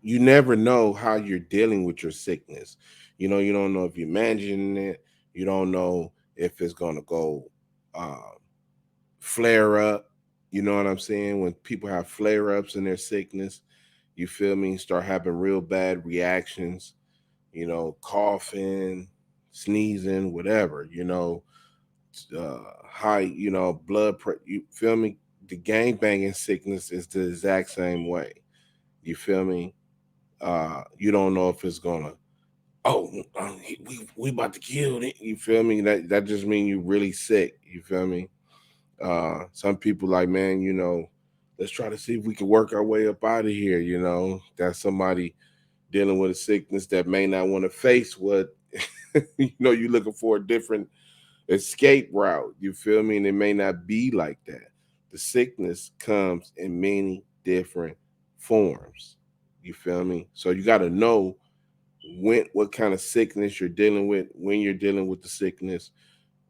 You never know how you're dealing with your sickness. You don't know if you're managing it. You don't know if it's gonna go uh, flare up. You know what I'm saying? When people have flare ups in their sickness, you feel me? Start having real bad reactions. Coughing, sneezing, whatever. High. Blood. You feel me? The gang banging sickness is the exact same way. You feel me? You don't know if it's gonna. Oh, we about to kill it. You feel me? That just means you really sick. You feel me? Some people like, man, let's try to see if we can work our way up out of here. That's somebody dealing with a sickness that may not want to face what you're looking for a different escape route. You feel me? And it may not be like that. The sickness comes in many different forms. You feel me? So you got to know what kind of sickness you're dealing with, when you're dealing with the sickness,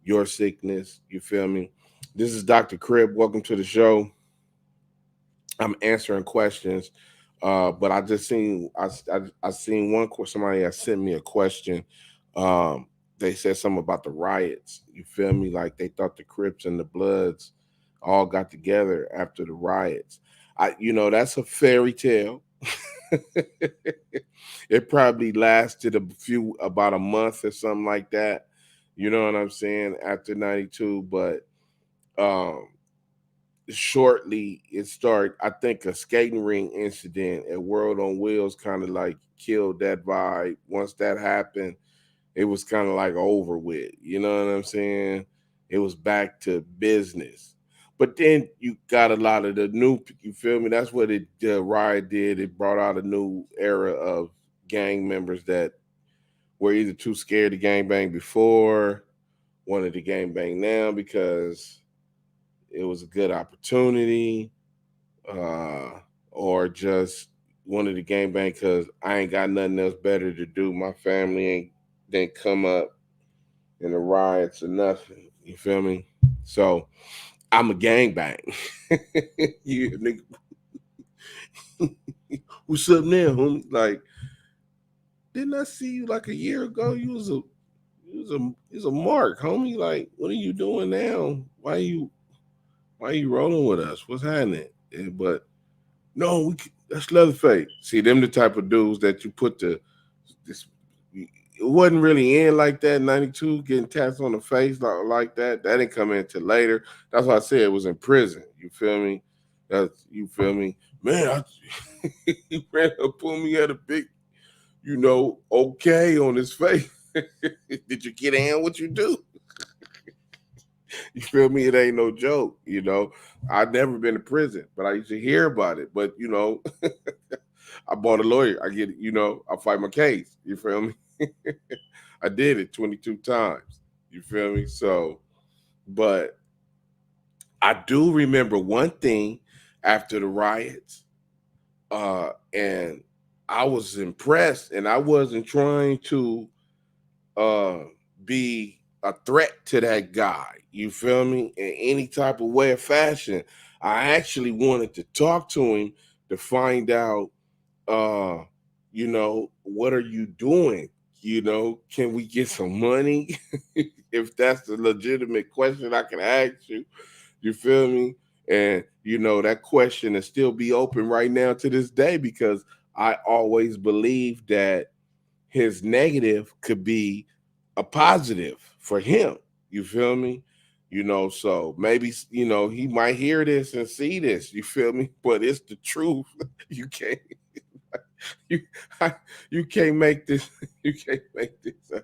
your sickness. You feel me? This is Dr. Crip. Welcome to the show. I'm answering questions, but I just seen I seen somebody that sent me a question. They said something about the riots. You feel me? Like they thought the Crips and the Bloods all got together after the riots. That's a fairy tale. It probably lasted about a month or something like that. You know what I'm saying? After '92, but um, shortly it started. I think a skating ring incident at World on Wheels kind of like killed that vibe. Once that happened, it was kind of like over with. You know what I'm saying? It was back to business. But then you got a lot of the new. You feel me? That's what the riot did. It brought out a new era of gang members that were either too scared to gang bang before, wanted to gang bang now because it was a good opportunity, uh, or just wanted to gang bang because I ain't got nothing else better to do. My family ain't didn't come up in the riots or nothing. You feel me? So I'm a gang bang. You nigga, what's up now, homie? Like, didn't I see you like a year ago? You was a mark, homie. Like, what are you doing now? Why you rolling with us? What's happening? But no, that's Leatherface. See, them the type of dudes that you put this. It wasn't really in like that. '92 getting taps on the face like that. That didn't come in till later. That's why I said it was in prison. You feel me? You feel me, man? He ran up on me at a big, okay on his face. Did you get in? What you do? You feel me? It ain't no joke. I've never been to prison, but I used to hear about it. But I bought a lawyer. I fight my case. You feel me? I did it 22 times. You feel me? So, but I do remember one thing after the riots, and I was impressed, and I wasn't trying to uh, be a threat to that guy. You feel me? In any type of way or fashion. I actually wanted to talk to him to find out, what are you doing? Can we get some money? If that's the legitimate question I can ask you. You feel me? And that question is still be open right now to this day because I always believe that his negative could be a positive for him. You feel me? So maybe he might hear this and see this. You feel me? But it's the truth. You can't you you can't make this. You can't make this up.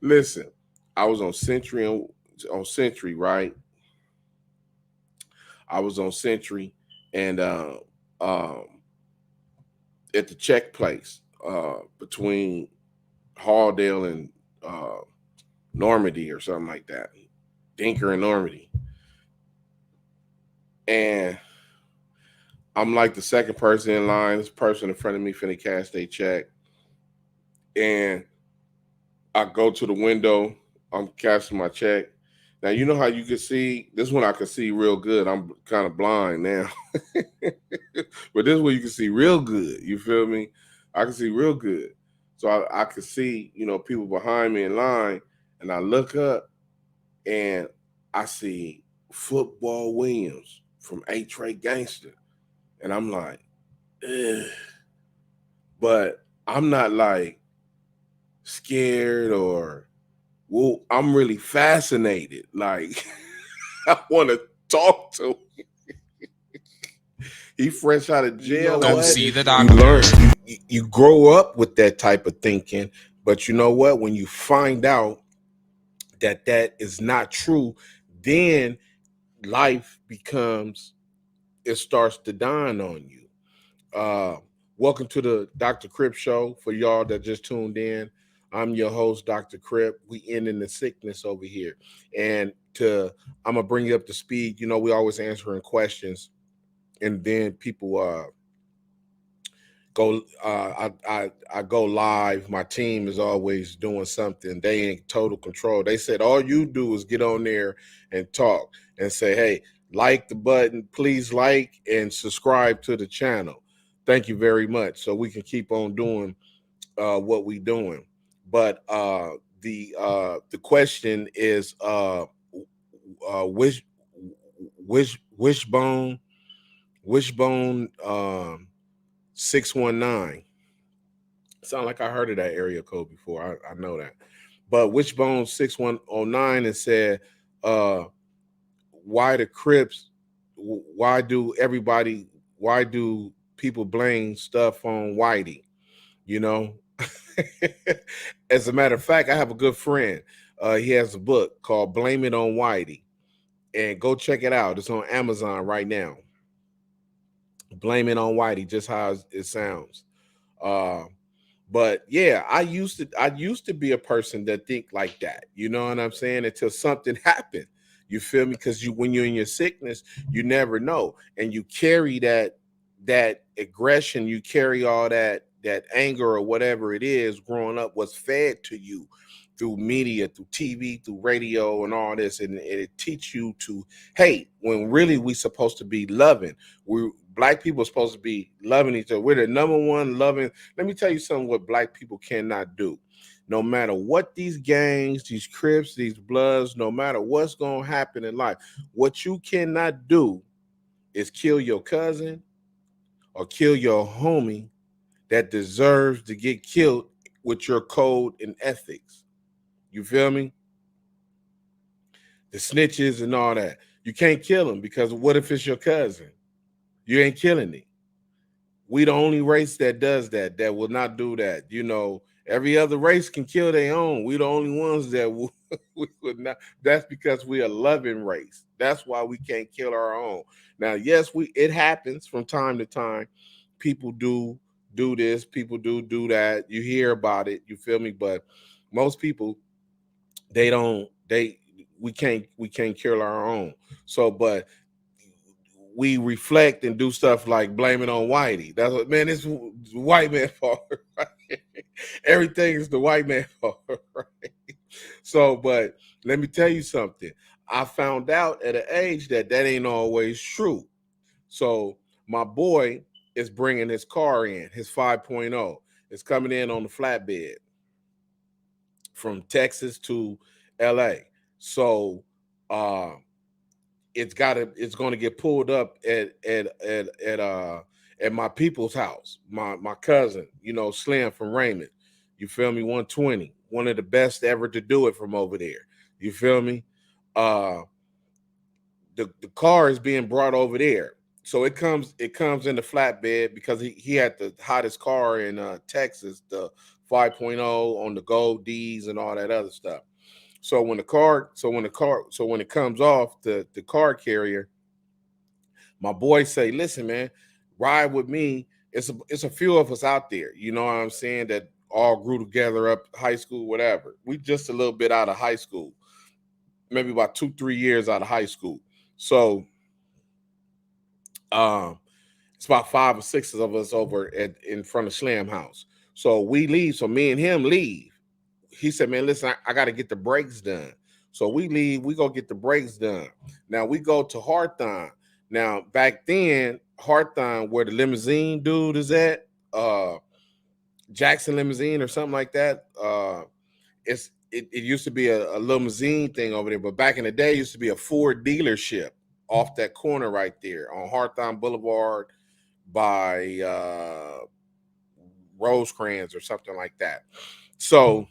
Listen, I was on Century, right? I was on Century, and um, at the check place between Halldale and uh, Normandy or something like that, Dinker and Normandy, and I'm like the second person in line. This person in front of me finna cash their check, and I go to the window. I'm cashing my check, Now you know how you can see this one. I can see real good. I'm kind of blind now, but this one you can see real good. You feel me? I can see real good. So I can see people behind me in line, and I look up and I see Football Williams from A Trey Gangsta, and I'm like, ugh. But I'm not like scared or well. I'm really fascinated. Like I want to talk to. He fresh out of You know jail. Come What what? see the you learn? doctor. You grow up with that type of thinking, but you know what? When you find out that that is not true, then life becomes it starts to dawn on you. Uh, Welcome to the Dr. Crip show for y'all that just tuned in. I'm your host, Dr. Crip. We ending the sickness over here, and to I'm gonna bring you up to speed. We always answering questions, and then people go I go live. My team is always doing something. They in total control. They said all you do is get on there and talk and say, hey, like the button, please like and subscribe to the channel. Thank you very much. So we can keep on doing what we doing. But the question is which wishbone wishbone 619. Sound like I heard of that area code before. I know that. But Wishbone 6109 and said, uh, why the Crips, why do people blame stuff on Whitey? You know? As a matter of fact, I have a good friend. He has a book called Blame It on Whitey. And go check it out. It's on Amazon right now. Blame It on Whitey, just how it sounds. Uh, But yeah, I used to be a person that think like that. You know what I'm saying? Until something happened. You feel me? Because when you're in your sickness, you never know. And you carry that aggression, you carry all that anger or whatever it is growing up was fed to you through media, through TV, through radio, and all this, and it teach you to hate when really we supposed to be loving. We Black people are supposed to be loving each other. We're the number one loving. Let me tell you something what black people cannot do. No matter what these gangs, these Crips, these Bloods, no matter what's going to happen in life, what you cannot do is kill your cousin or kill your homie that deserves to get killed with your code and ethics. You feel me? The snitches and all that. You can't kill them because what if it's your cousin? You ain't killing it. We the only race that does that, that will not do that. Every other race can kill their own. We the only ones that will, we would not. That's because we a loving race. That's why we can't kill our own. Now, yes, it happens from time to time. People do this, people do that. You hear about it, you feel me? But most people they don't they we can't kill our own. So, but we reflect and do stuff like blame it on Whitey. That's what, man, it's the white man fault. Right? Everything is the white man fault. Right? So, but let me tell you something. I found out at an age that ain't always true. So my boy is bringing his car in, his 5.0. It's coming in on the flatbed from Texas to LA. So uh it's going to get pulled up at my people's house, my cousin, Slim from Raymond. You feel me? 120, one of the best ever to do it from over there. You feel me? uh the car is being brought over there, so it comes in the flatbed because he had the hottest car in Texas, the 5.0 on the gold D's and all that other stuff. So when it comes off the car carrier, my boys say, "Listen, man, ride with me." It's a few of us out there, you know what I'm saying, that all grew together up high school, whatever. We just a little bit out of high school, maybe about 2-3 years out of high school. So um, it's about 5 or 6 of us over in front of Slam House. So we leave. So me and him leave. He said, "Man, listen, I got to get the brakes done." So we leave, we go get the brakes done. Now we go to Hawthorne. Now back then, Hawthorne, where the limousine dude is at, Jackson Limousine or something like that. It used to be a limousine thing over there, but back in the day, it used to be a Ford dealership off that corner right there on Hawthorne Boulevard by Rosecrans or something like that. So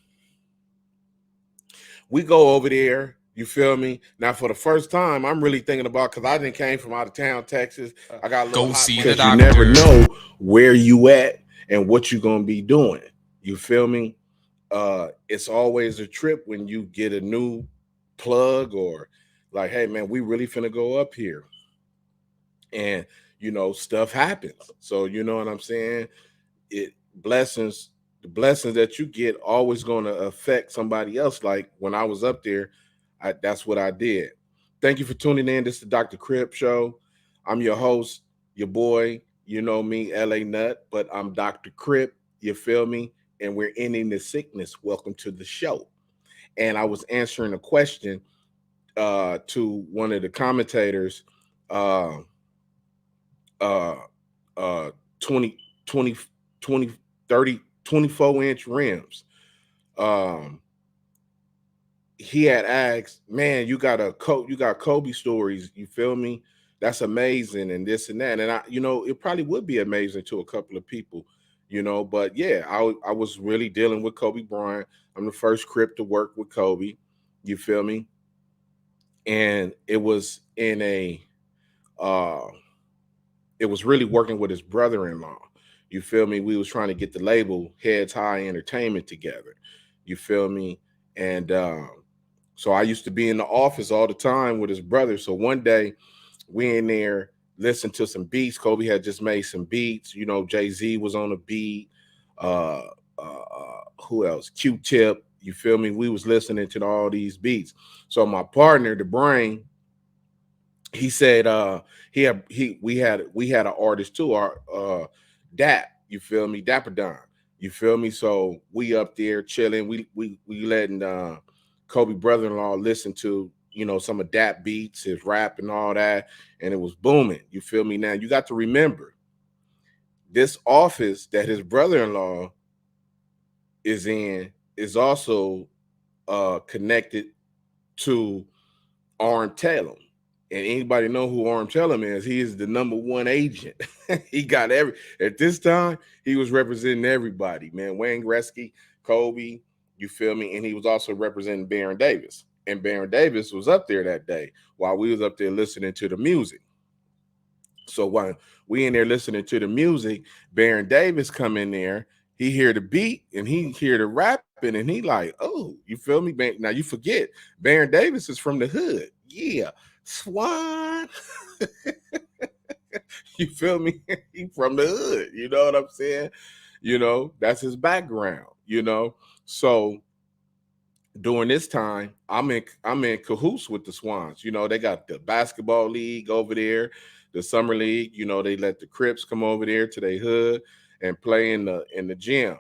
we go over there. You feel me? Now, for the first time, I'm really thinking about, because I didn't came from out of town, Texas. I got a little Go hot see the because you never doctor. know where you at and what you're gonna be doing. You feel me? It's always a trip when you get a new plug or like, hey man, we really finna go up here, and stuff happens. So you know what I'm saying? It blessings, the blessings that you get always going to affect somebody else. Like when I was up there, that's what I did. Thank you for tuning in. This is the Dr. Crip show. I'm your host, your boy. You know me, LA Nut, but I'm Dr. Crip. You feel me? And we're ending the sickness. Welcome to the show. And I was answering a question to one of the commentators. Uh, uh, uh 20 20 20 30 24-inch rims. um he had asked, man, you got Kobe stories, you feel me? That's amazing, and this and that. And it probably would be amazing to a couple of people, but yeah, I was really dealing with Kobe Bryant. I'm the first Crip to work with Kobe, you feel me? And uh it was really working with his brother-in-law. You feel me? We was trying to get the label Heads High Entertainment together. You feel me? And so I used to be in the office all the time with his brother. So one day we in there listening to some beats. Kobe had just made some beats. Jay-Z was on a beat. Uh, who else? Q-Tip. You feel me? We was listening to all these beats. So my partner, the brain, he said we had an artist too, our Dap, you feel me, Dapper Don, you feel me? So we up there chilling, we letting Kobe brother-in-law listen to some of Dap beats, his rap and all that, and it was booming, you feel me? Now you got to remember, this office that his brother-in-law is in is also connected to Arm Talem. And anybody know who Arm Talem is? He is the number one agent. He got at this time, he was representing everybody, man. Wayne Gretzky, Kobe, you feel me? And he was also representing Baron Davis. And Baron Davis was up there that day while we was up there listening to the music. So while we in there listening to the music, Baron Davis come in there, he hear the beat and he hear the rapping and he like, oh, you feel me? Now you forget, Baron Davis is from the hood. Yeah. Swan. You feel me? He from the hood. You know what I'm saying? That's his background, So during this time, I'm in cahoots with the Swans. They got the basketball league over there, the summer league. They let the Crips come over there to their hood and play in the gym.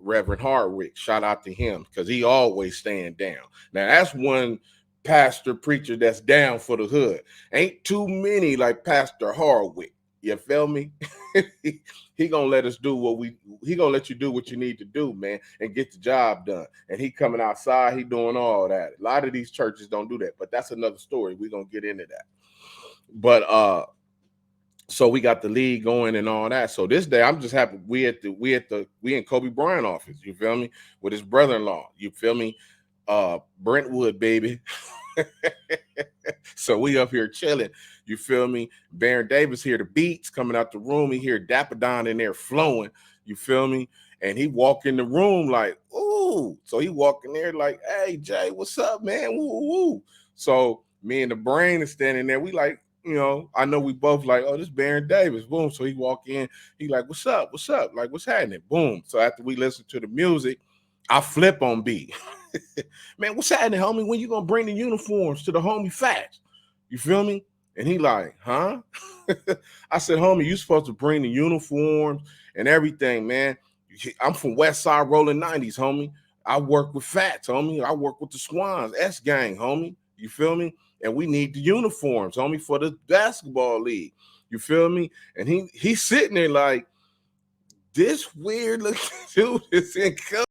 Reverend Hardwick, shout out to him because he always staying down. Now that's one pastor preacher that's down for the hood. Ain't too many like Pastor Hardwick. You feel me? he gonna let us do he gonna let you do what you need to do, man, and get the job done. And he coming outside, he doing all that. A lot of these churches don't do that, but that's another story. We're gonna get into that. But so we got the league going and all that. So this day I'm just happy we in Kobe Bryant office, you feel me, with his brother-in-law, you feel me, Brentwood, baby. So we up here chilling, you feel me? Baron Davis hear the beats coming out the room. He hear Dapper Don in there flowing, you feel me? And he walk in the room like, ooh. So he walk in there like, hey, Jay, what's up, man? Woo, woo. So me and the brain is standing there. We like, I know we both like, oh, this Baron Davis. Boom. So he walk in. He like, what's up? What's up? Like, what's happening? Boom. So after we listen to the music, I flip on B. Man, what's happening, homie? When you gonna bring the uniforms to the homie fast? You feel me? And he like, huh? I said, homie, you supposed to bring the uniforms and everything, man. I'm from West Side Rolling 90s, homie. I work with Fats, homie. I work with the Swans, S Gang, homie. You feel me? And we need the uniforms, homie, for the basketball league. You feel me? And he's sitting there like, this weird looking dude is in color.